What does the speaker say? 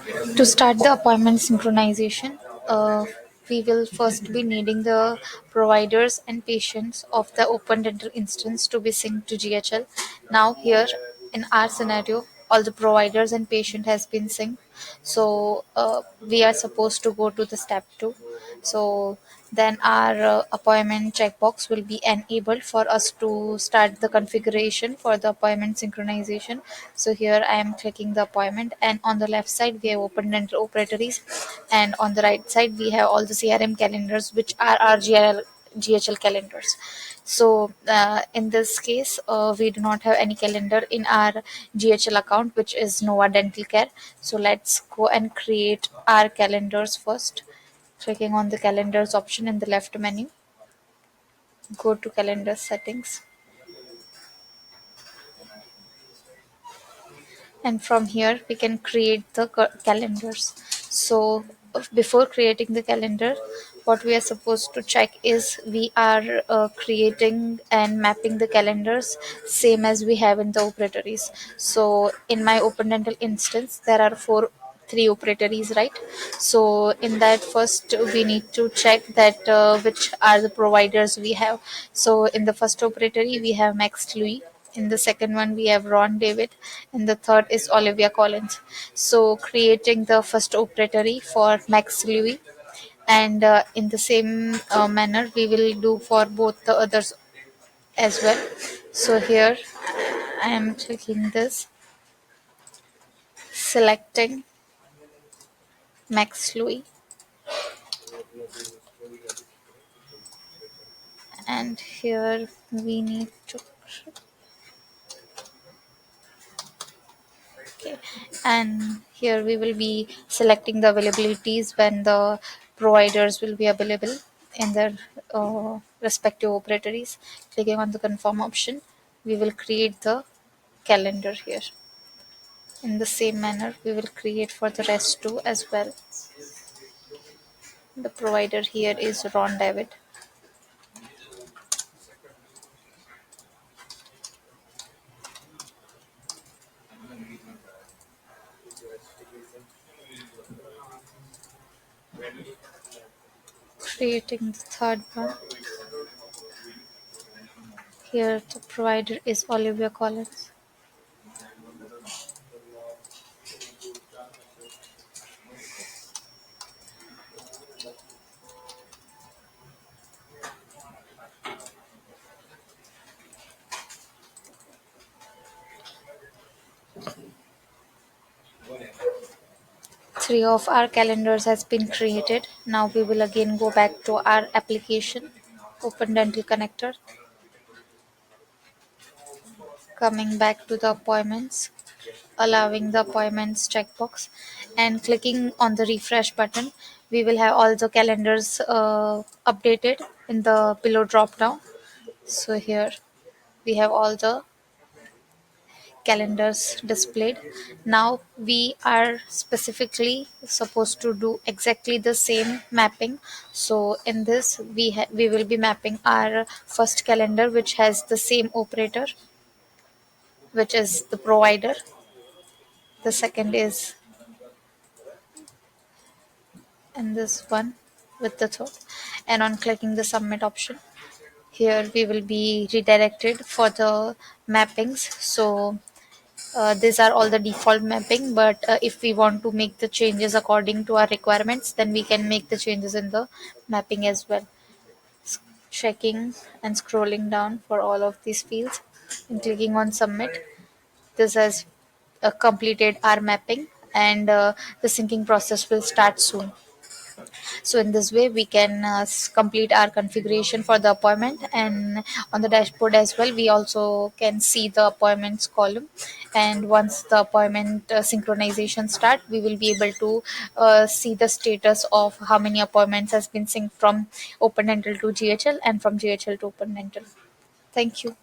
To start the appointment synchronization, we will first be needing the providers and patients of the Open Dental instance to be synced to GHL. Now here in our scenario, all the providers and patient has been synced. So we are supposed to go to the step 2. So then our appointment checkbox will be enabled for us to start the configuration for the appointment synchronization. So here I am clicking the appointment, and on the left side we have open dental operatories, and on the right side we have all the CRM calendars, which are our GHL calendars. So in this case, we do not have any calendar in our GHL account, which is Nova Dental Care. So let's go and create our calendars first. Clicking on the calendars option in the left menu, go to calendar settings, and from here we can create the calendars. So before creating the calendar, what we are supposed to check is we are creating and mapping the calendars same as we have in the operatories. So in my Open Dental instance there are three operatories, right? So in that, first we need to check that which are the providers we have. So in the first operatory we have Max Louis, in the second one we have Ron David, and the third is Olivia Collins. So creating the first operatory for Max Louis, and in the same manner we will do for both the others as well. So here I am clicking this, selecting Max Louis, and here we need to, okay, and here we will be selecting the availabilities when the providers will be available in their respective operatories. Clicking on the confirm option, we will create the calendar here. In the same manner we will create for the rest too as well. The provider here is Ron David. Creating the third one, here the provider is Olivia Collins. Three of our calendars has been created. Now we will again go back to our application, Open Dental Connector, coming back to the appointments, allowing the appointments checkbox, and clicking on the refresh button. We will have all the calendars updated in the below drop down. So here we have all the calendars displayed. Now we are specifically supposed to do exactly the same mapping. So in this we will be mapping our first calendar, which has the same operator, which is the provider. The second is in this one with the third, and on clicking the submit option, here we will be redirected for the mappings. So these are all the default mapping, but if we want to make the changes according to our requirements, then we can make the changes in the mapping as well. Checking and scrolling down for all of these fields and clicking on submit. This has completed our mapping, and the syncing process will start soon. So in this way we can complete our configuration for the appointment, and on the dashboard as well we also can see the appointments column. And once the appointment synchronization start, we will be able to see the status of how many appointments has been synced from Open Dental to GHL and from GHL to Open Dental. Thank you.